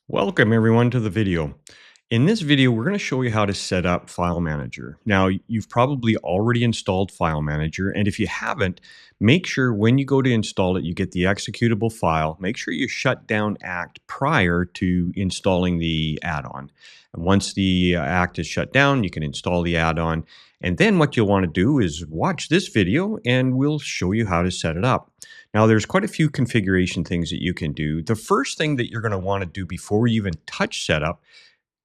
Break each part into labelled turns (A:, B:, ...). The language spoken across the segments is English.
A: Welcome everyone to the video. In this video, we're going to show you how to set up FileManager. Now, you've probably already installed FileManager, and if you haven't, make sure when you go to install it, you get the executable file. Make sure you shut down Act prior to installing the add-on. And once the Act is shut down, you can install the add-on. And then what you'll want to do is watch this video, and we'll show you how to set it up. Now, there's quite a few configuration things that you can do. The first thing that you're going to want to do before you even touch setup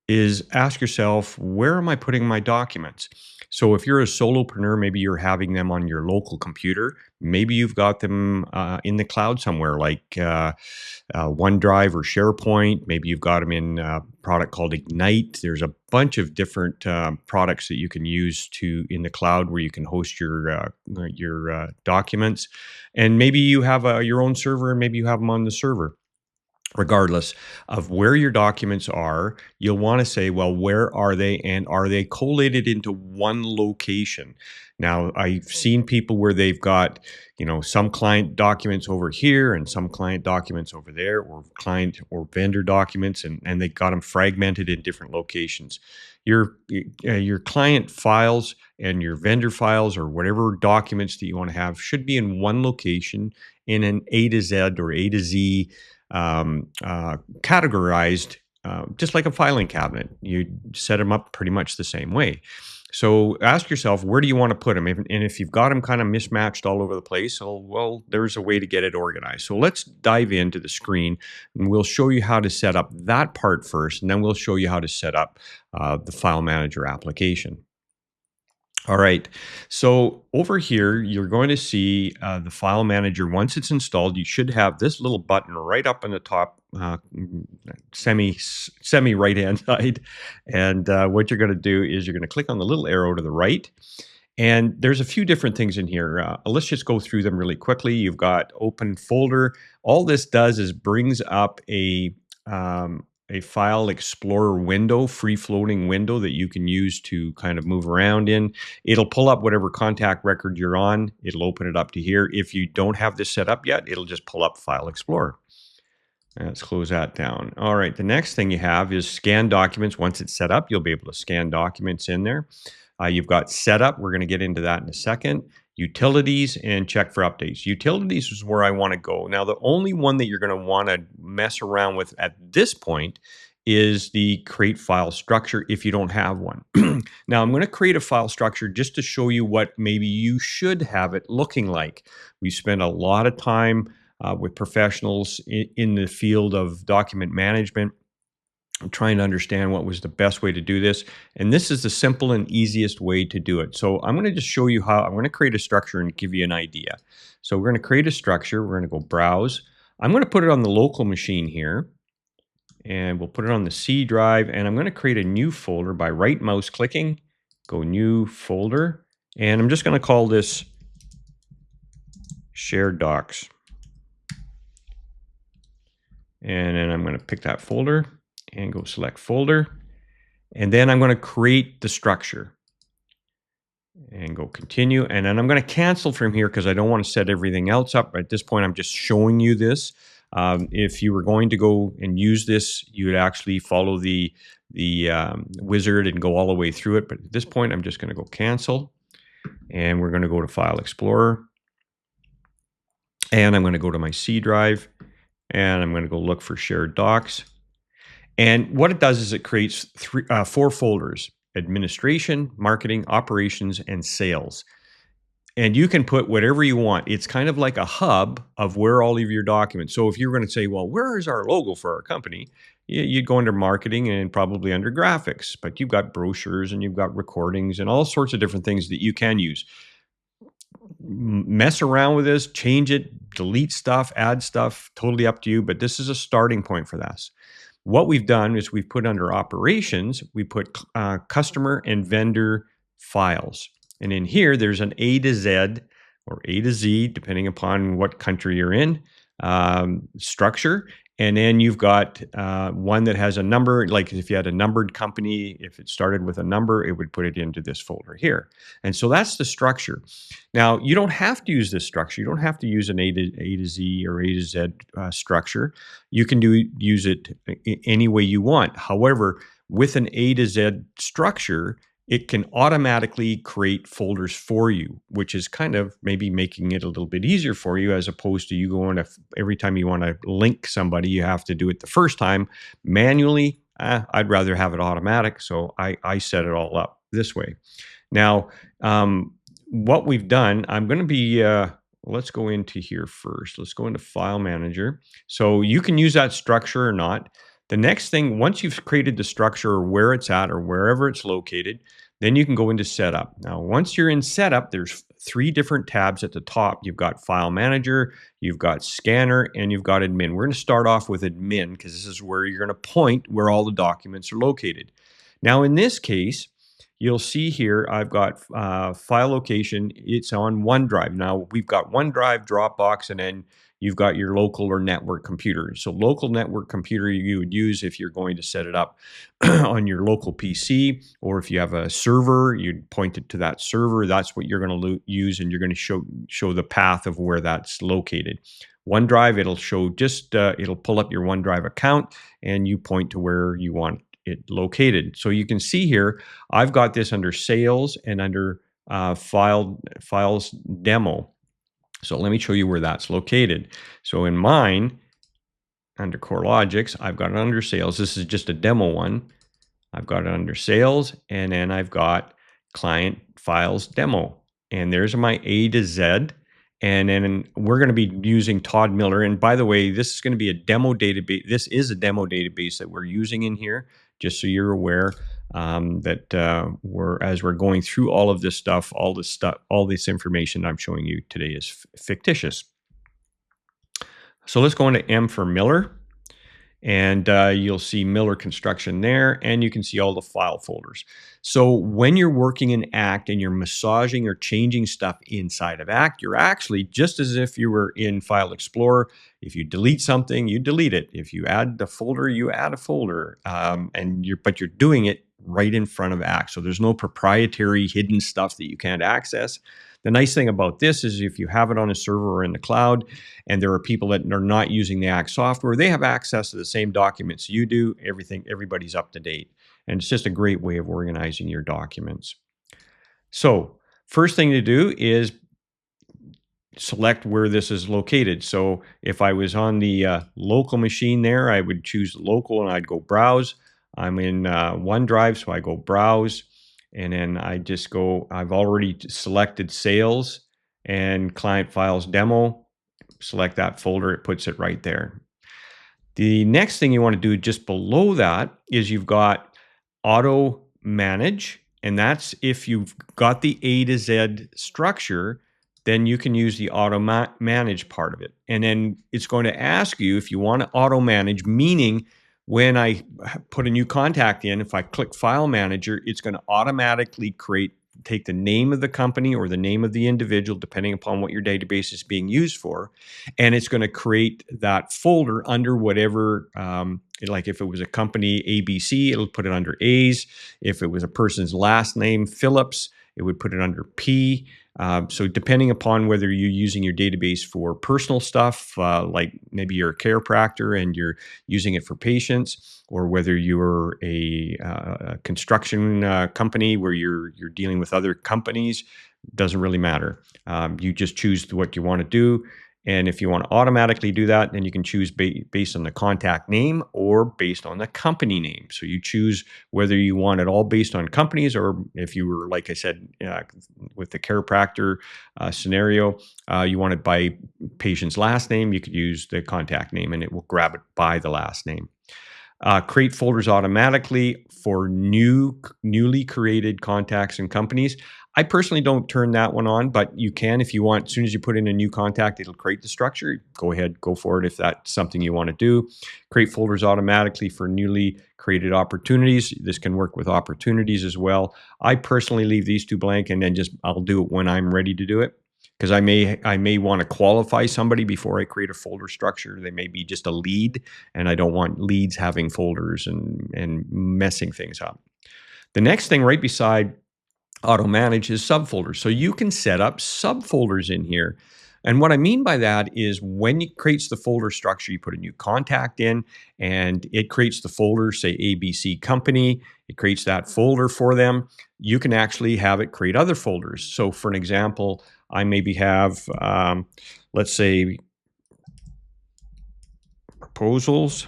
A: is ask yourself, where am I putting my documents? So if you're a solopreneur, maybe you're having them on your local computer. Maybe you've got them in the cloud somewhere like OneDrive or SharePoint. Maybe you've got them in a product called Ignite. There's a bunch of different products that you can use in the cloud where you can host your documents. And maybe you have your own server and maybe you have them on the server. Regardless of where your documents are, you'll want to say, well, where are they and are they collated into one location? Now, I've seen people where they've got, some client documents over here and some client documents over there, or client or vendor documents, and they got them fragmented in different locations. Your client files and your vendor files or whatever documents that you want to have should be in one location in an A to Z or A to Z categorized, just like a filing cabinet. You set them up pretty much the same way. So ask yourself, where do you want to put them? And if you've got them kind of mismatched all over the place, well, there's a way to get it organized. So let's dive into the screen and we'll show you how to set up that part first, and then we'll show you how to set up the FileManager application. All right, so over here, you're going to see the FileManager. Once it's installed, you should have this little button right up in the top semi right-hand side. And what you're going to do is you're going to click on the little arrow to the right. And there's a few different things in here. Let's just go through them really quickly. You've got open folder. All this does is brings up a file explorer window, free floating window that you can use to kind of move around in. It'll pull up whatever contact record you're on. It'll open it up to here. If you don't have this set up yet, it'll just pull up File Explorer. Let's close that down. All right, the next thing you have is scan documents. Once it's set up, you'll be able to scan documents in there. You've got setup. We're going to get into that in a second. Utilities and check for updates. Utilities is where I want to go. Now, the only one that you're going to want to mess around with at this point is the create file structure if you don't have one. Now, I'm going to create a file structure just to show you what maybe you should have it looking like. We spend a lot of time with professionals in the field of document management. I'm trying to understand what was the best way to do this. And this is the simple and easiest way to do it. So I'm going to just show you how I'm going to create a structure and give you an idea. So we're going to create a structure. We're going to go browse. I'm going to put it on the local machine here. And we'll put it on the C drive. And I'm going to create a new folder by right mouse clicking, go new folder. And I'm just going to call this shared docs. And then I'm going to pick that folder and go select folder. And then I'm going to create the structure and go continue. And then I'm going to cancel from here because I don't want to set everything else up. At this point, I'm just showing you this. If you were going to go and use this, you would actually follow the wizard and go all the way through it. But at this point, I'm just going to go cancel. And we're going to go to File Explorer. And I'm going to go to my C drive. And I'm going to go look for shared docs. And what it does is it creates four folders: administration, marketing, operations, and sales. And you can put whatever you want. It's kind of like a hub of where all of your documents. So if you're going to say, well, where is our logo for our company? You'd go under marketing and probably under graphics. But you've got brochures and you've got recordings and all sorts of different things that you can use. Mess around with this, change it, delete stuff, add stuff, totally up to you. But this is a starting point for this. What we've done is we've put under operations, we put customer and vendor files. And in here, there's an A to Z or A to Z, depending upon what country you're in, structure. And then you've got one that has a number, like if you had a numbered company, if it started with a number, it would put it into this folder here. And so that's the structure. Now, you don't have to use this structure. You don't have to use an A to Z or A to Z structure. You can use it any way you want. However, with an A to Z structure, it can automatically create folders for you, which is kind of maybe making it a little bit easier for you, as opposed to you going to, every time you want to link somebody, you have to do it the first time manually. I'd rather have it automatic. So I set it all up this way. Now, what we've done, I'm going to be, let's go into here first. Let's go into FileManager. So you can use that structure or not. The next thing, once you've created the structure or where it's at or wherever it's located, then you can go into setup. Now, once you're in setup, there's 3 different tabs at the top. You've got File Manager, you've got Scanner, and you've got Admin. We're going to start off with Admin because this is where you're going to point where all the documents are located. Now, in this case, you'll see here, I've got file location. It's on OneDrive. Now, we've got OneDrive, Dropbox, and then you've got your local or network computer. So local network computer you would use if you're going to set it up on your local PC, or if you have a server, you'd point it to that server. That's what you're going to use, and you're going to show the path of where that's located. OneDrive, it'll show just, it'll pull up your OneDrive account, and you point to where you want it located. So you can see here, I've got this under Sales and under Files Demo. So let me show you where that's located. So in mine, under Corelogix, I've got it under Sales. This is just a demo one. I've got it under Sales, and then I've got Client Files Demo. And there's my A to Z. And then we're going to be using Todd Miller. And by the way, this is going to be a demo database. This is a demo database that we're using in here, just so you're aware that as we're going through all of this stuff, all this information I'm showing you today is fictitious. So let's go into M for Miller. And you'll see Miller Construction there, and you can see all the file folders. So when you're working in Act and you're massaging or changing stuff inside of Act, you're actually just as if you were in File Explorer. If you delete something, you delete it. If you add the folder, you add a folder. But you're doing it right in front of Act. So there's no proprietary hidden stuff that you can't access. The nice thing about this is if you have it on a server or in the cloud, and there are people that are not using the Act software, they have access to the same documents you do. Everybody's up to date. And it's just a great way of organizing your documents. So first thing to do is select where this is located. So if I was on the local machine there, I would choose local and I'd go browse. I'm in OneDrive, so I go browse. And then I just go, I've already selected Sales and Client Files Demo. Select that folder, it puts it right there. The next thing you want to do just below that is you've got Auto Manage, and that's if you've got the A to Z structure, then you can use the Auto Manage part of it. And then it's going to ask you if you want to auto manage, meaning when I put a new contact in, if I click File Manager, it's going to automatically take the name of the company or the name of the individual, depending upon what your database is being used for, and it's going to create that folder under whatever, like if it was a company ABC, it'll put it under A's. If it was a person's last name, Phillips, it would put it under P. So depending upon whether you're using your database for personal stuff, like maybe you're a chiropractor and you're using it for patients, or whether you're a construction company where you're dealing with other companies, doesn't really matter. You just choose what you want to do. And if you want to automatically do that, then you can choose based on the contact name or based on the company name. So you choose whether you want it all based on companies, or if you were, like I said, with the chiropractor scenario, you want it by patient's last name, you could use the contact name and it will grab it by the last name. Create folders automatically for newly created contacts and companies. I personally don't turn that one on, but you can if you want. As soon as you put in a new contact, it'll create the structure. Go ahead, go for it if that's something you want to do. Create folders automatically for newly created opportunities. This can work with opportunities as well. I personally leave these two blank, and then I'll do it when I'm ready to do it. because I may want to qualify somebody before I create a folder structure. They may be just a lead, and I don't want leads having folders and messing things up. The next thing right beside auto manage is subfolders. So you can set up subfolders in here. And what I mean by that is when it creates the folder structure, you put a new contact in and it creates the folder, say ABC company, it creates that folder for them. You can actually have it create other folders. So for an example, I maybe have, let's say, proposals.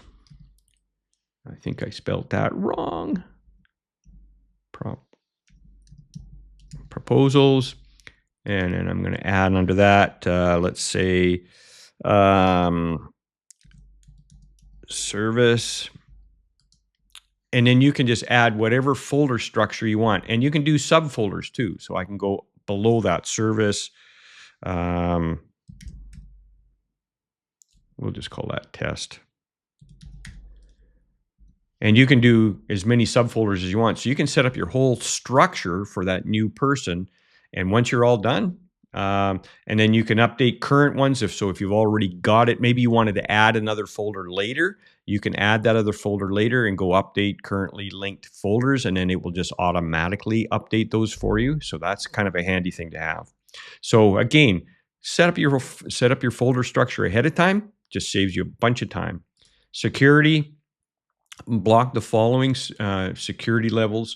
A: I think I spelled that wrong. Proposals. And then I'm going to add under that, let's say, service. And then you can just add whatever folder structure you want. And you can do subfolders too. So I can go below that service. We'll just call that test. And you can do as many subfolders as you want. So you can set up your whole structure for that new person. And once you're all done, and then you can update current ones. If you've already got it, maybe you wanted to add another folder later, you can add that other folder later and go update currently linked folders, and then it will just automatically update those for you. So that's kind of a handy thing to have. So again, set up your folder structure ahead of time. Just saves you a bunch of time. Security. Block the following security levels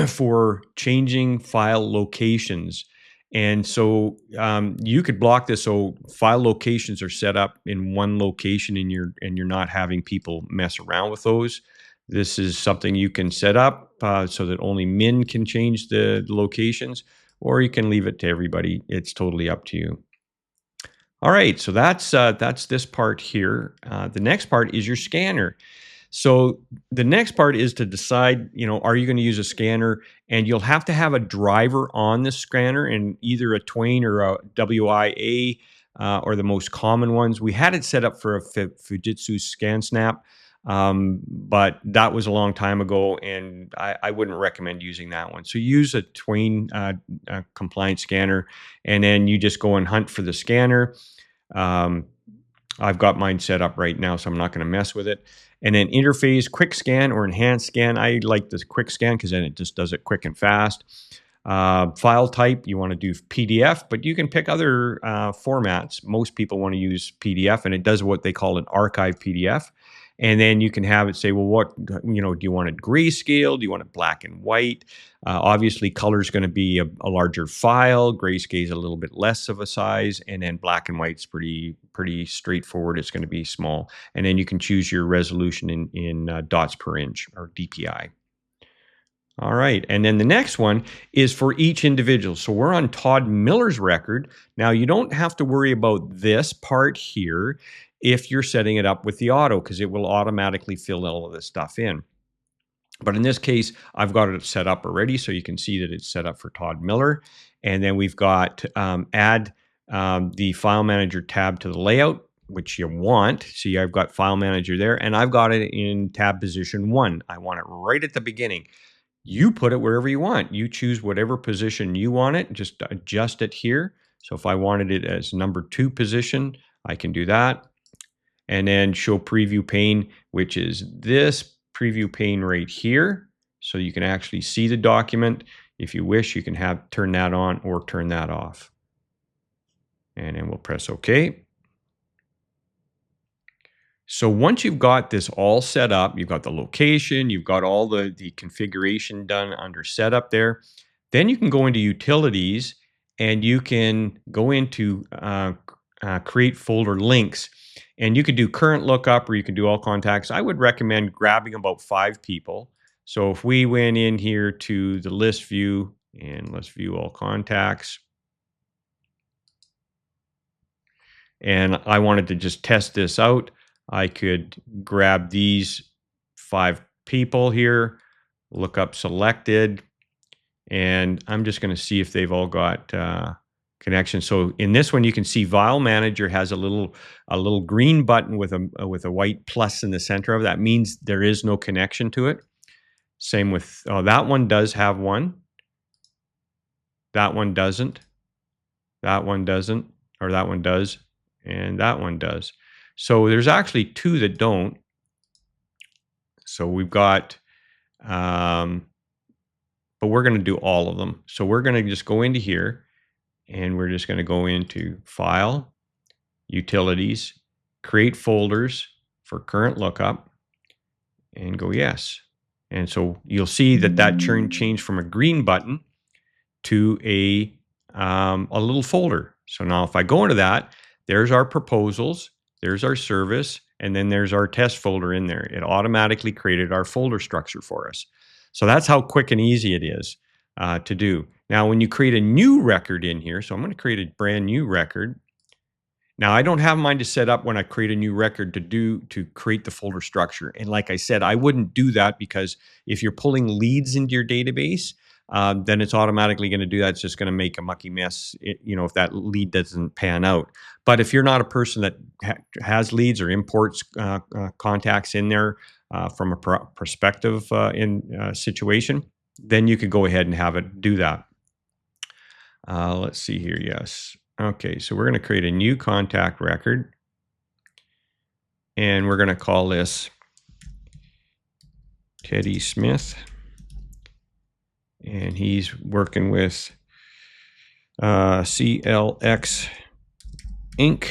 A: for changing file locations. And so you could block this so file locations are set up in one location and you're not having people mess around with those. This is something you can set up so that only min can change the locations, or you can leave it to everybody. It's totally up to you. All right, so that's this part here. The next part is your scanner. So the next part is to decide, are you going to use a scanner? And you'll have to have a driver on the scanner, and either a Twain or a WIA or the most common ones. We had it set up for a Fujitsu ScanSnap, but that was a long time ago, and I wouldn't recommend using that one. So use a Twain compliant scanner, and then you just go and hunt for the scanner. I've got mine set up right now, so I'm not going to mess with it. And then interface, quick scan or enhanced scan. I like this quick scan because then it just does it quick and fast. File type, you want to do PDF, but you can pick other formats. Most people want to use PDF, and it does what they call an archive PDF. And then you can have it say, well, what, do you want it grayscale? Do you want it black and white? Obviously, color is going to be a larger file. Grayscale is a little bit less of a size. And then black and white is pretty straightforward. It's going to be small. And then you can choose your resolution in dots per inch, or DPI. All right. And then the next one is for each individual. So we're on Todd Miller's record. Now, you don't have to worry about this part here if you're setting it up with the auto, because it will automatically fill all of this stuff in. But in this case, I've got it set up already, so you can see that it's set up for Todd Miller. And then we've got add the FileManager tab to the layout, which you want. See, I've got FileManager there, and I've got it in tab position 1. I want it right at the beginning. You put it wherever you want. You choose whatever position you want it. Just adjust it here. So if I wanted it as number 2 position, I can do that. And then show preview pane, which is this preview pane right here. So you can actually see the document. If you wish, you can turn that on or turn that off. And then we'll press OK. So once you've got this all set up, you've got the location, you've got all the configuration done under setup there, then you can go into utilities and you can go into create folder links. And you could do current lookup, or you can do all contacts. I would recommend grabbing about 5 people. So if we went in here to the list view, and let's view all contacts, and I wanted to just test this out, I could grab these 5 people here, look up selected, and I'm just going to see if they've all got connection. So in this one, you can see FileManager has a little green button with a white plus in the center of it. That means there is no connection to it. Same with that one does have one. That one doesn't. That one doesn't, or that one does, and that one does. So there's actually two that don't. So we've got, um, but we're going to do all of them. So we're going to just go into here and we're just going to go into File, Utilities, Create Folders for Current Lookup, and go yes. And so you'll see that that changed from a green button to a little folder. So now if I go into that, there's our proposals, there's our service, and then there's our test folder in there. It automatically created our folder structure for us. So that's how quick and easy it is to do. Now, when you create a new record in here, so I'm going to create a brand new record. Now, I don't have mine to set up when I create a new record to create the folder structure. And like I said, I wouldn't do that because if you're pulling leads into your database, then it's automatically going to do that. It's just going to make a mucky mess, if that lead doesn't pan out. But if you're not a person that has leads or imports contacts in there from a prospective situation, then you could go ahead and have it do that. Let's see here. Yes. Okay, so we're going to create a new contact record, and we're going to call this Teddy Smith, and he's working with CLX Inc.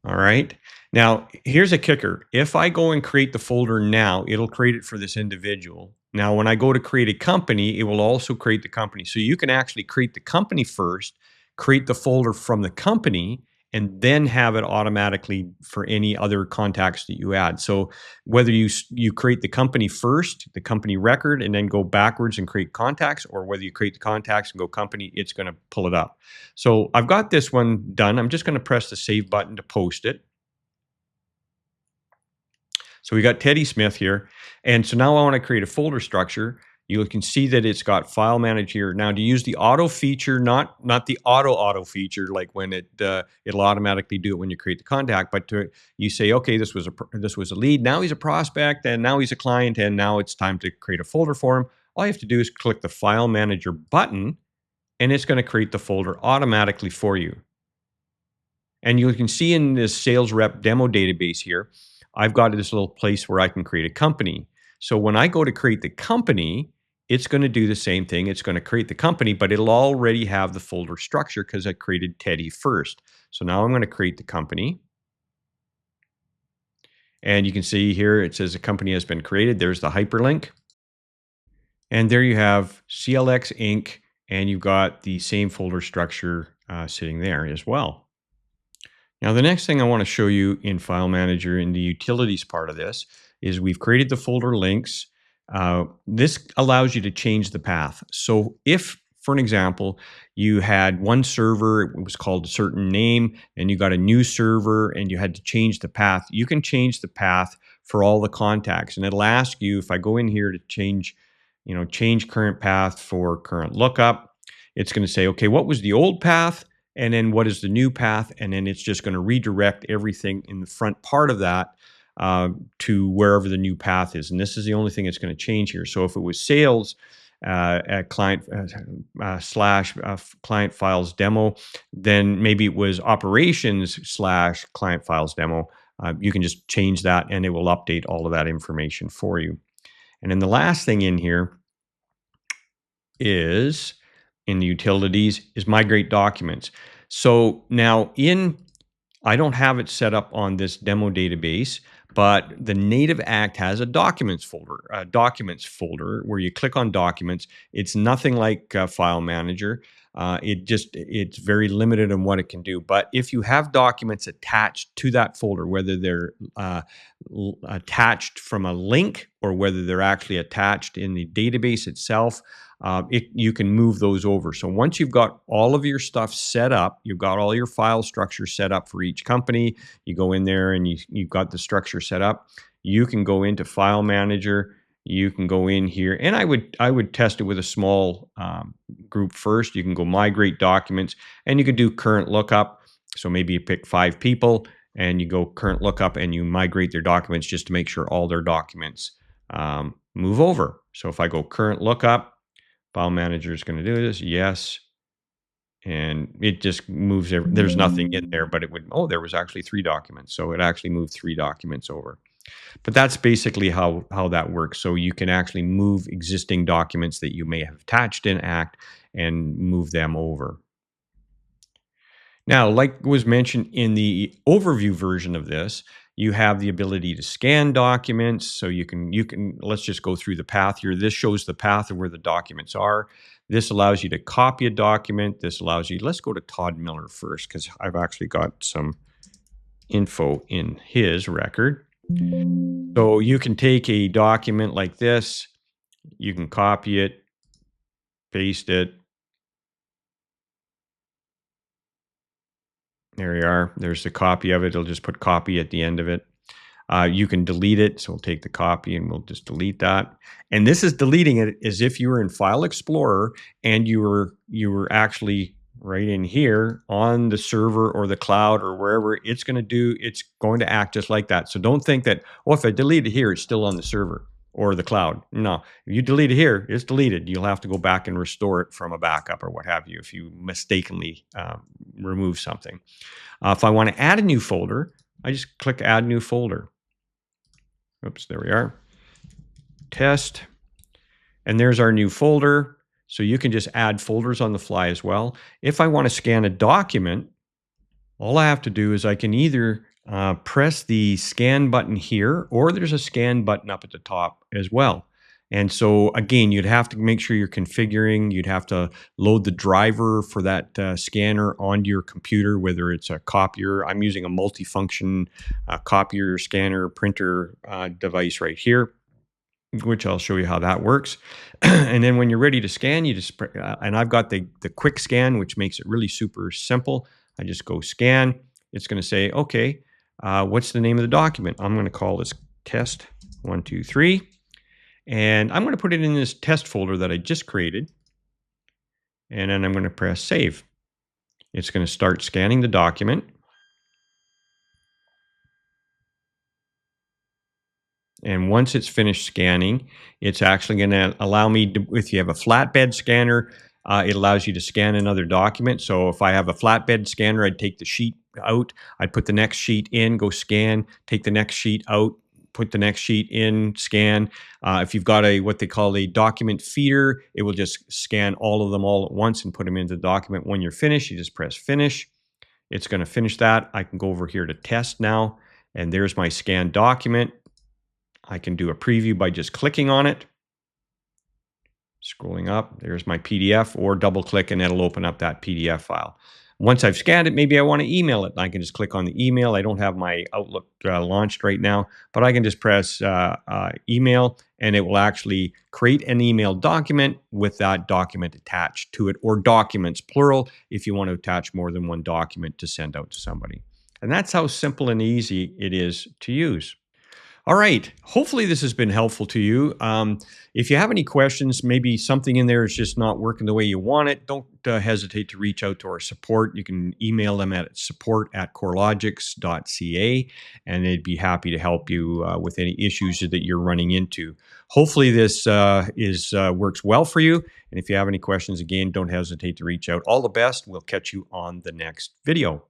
A: All right. Now, here's a kicker. If I go and create the folder now, it'll create it for this individual. Now, when I go to create a company, it will also create the company. So you can actually create the company first, create the folder from the company, and then have it automatically for any other contacts that you add. So whether you create the company first, the company record, and then go backwards and create contacts, or whether you create the contacts and go company, it's going to pull it up. So I've got this one done. I'm just going to press the save button to post it. So we got Teddy Smith here. And so now I want to create a folder structure. You can see that it's got FileManager. Now to use the auto feature, not the auto feature, like when it'll automatically do it when you create the contact, but you say, okay, this was a lead. Now he's a prospect, and now he's a client, and now it's time to create a folder for him. All you have to do is click the FileManager button, and it's going to create the folder automatically for you. And you can see in this sales rep demo database here, I've got this little place where I can create a company. So when I go to create the company, it's going to do the same thing. It's going to create the company, but it'll already have the folder structure because I created Teddy first. So now I'm going to create the company. And you can see here, it says a company has been created. There's the hyperlink. And there you have CLX Inc. And you've got the same folder structure sitting there as well. Now, the next thing I want to show you in FileManager in the utilities part of this is we've created the folder links. This allows you to change the path. So if, for an example, you had one server, it was called a certain name, and you got a new server and you had to change the path, you can change the path for all the contacts. And it'll ask you, if I go in here to change current path for current lookup, it's going to say, okay, what was the old path? And then what is the new path? And then it's just going to redirect everything in the front part of that to wherever the new path is. And this is the only thing that's going to change here. So if it was sales at client / client files demo, then maybe it was operations / client files demo. You can just change that and it will update all of that information for you. And then the last thing in here is in the utilities is migrate documents. So now I don't have it set up on this demo database, but the native act has a documents folder where you click on documents. It's nothing like FileManager. It's very limited in what it can do. But if you have documents attached to that folder, whether they're attached from a link or whether they're actually attached in the database itself, you can move those over. So once you've got all of your stuff set up, you've got all your file structure set up for each company, you go in there and you've got the structure set up, you can go into FileManager, you can go in here, and I would test it with a small group first. You can go migrate documents, and you could do current lookup. So maybe you pick 5 people, and you go current lookup, and you migrate their documents just to make sure all their documents move over. So if I go current lookup, FileManager is going to do this. Yes. and it just moves. There's nothing in there, but it would, oh, there was actually 3 documents. So it actually moved 3 documents over. But that's basically how that works. So you can actually move existing documents that you may have attached in Act and move them over. Now, like was mentioned in the overview version of this, you have the ability to scan documents. So you can let's just go through the path here. This shows the path of where the documents are. This allows you to copy a document. This allows you, let's go to Todd Miller first, because I've actually got some info in his record. So you can take a document like this, you can copy it, paste it. There you are. There's the copy of it. It'll just put copy at the end of it. You can delete it. So we'll take the copy and we'll just delete that. And this is deleting it as if you were in File Explorer and you were actually right in here on the server or the cloud or wherever. It's going to act just like that. So don't think that, oh, if I delete it here, it's still on the server or the cloud. No, if you delete it here, it's deleted. You'll have to go back and restore it from a backup or what have you if you mistakenly remove something. If I want to add a new folder, I just click Add New Folder. Oops, there we are. Test. And there's our new folder. So you can just add folders on the fly as well. If I want to scan a document, all I have to do is I can either press the scan button here, or there's a scan button up at the top as well. And so again, you'd have to make sure you're configuring, you'd have to load the driver for that scanner onto your computer, whether it's a copier. I'm using a multifunction copier, scanner, printer device right here, which I'll show you how that works. And then when you're ready to scan, you just, and I've got the quick scan, which makes it really super simple. I just go scan. It's going to say, okay, what's the name of the document? I'm going to call this test 1, 2, 3. And I'm going to put it in this test folder that I just created. And then I'm going to press save. It's going to start scanning the document. And once it's finished scanning, it's actually going to allow me to, if you have a flatbed scanner, it allows you to scan another document. So if I have a flatbed scanner, I'd take the sheet out, I'd put the next sheet in, go scan, take the next sheet out, put the next sheet in, scan. If you've got what they call a document feeder, it will just scan all of them all at once and put them into the document. When you're finished, you just press finish. It's going to finish that. I can go over here to test now, and there's my scanned document. I can do a preview by just clicking on it. Scrolling up, there's my PDF, or double click and it'll open up that PDF file. Once I've scanned it, maybe I want to email it. I can just click on the email. I don't have my Outlook launched right now, but I can just press email, and it will actually create an email document with that document attached to it, or documents, plural, if you want to attach more than one document to send out to somebody. And that's how simple and easy it is to use. All right. Hopefully this has been helpful to you. If you have any questions, maybe something in there is just not working the way you want it, don't hesitate to reach out to our support. You can email them at support@corelogix.ca, and they'd be happy to help you with any issues that you're running into. Hopefully this works well for you. And if you have any questions, again, don't hesitate to reach out. All the best. We'll catch you on the next video.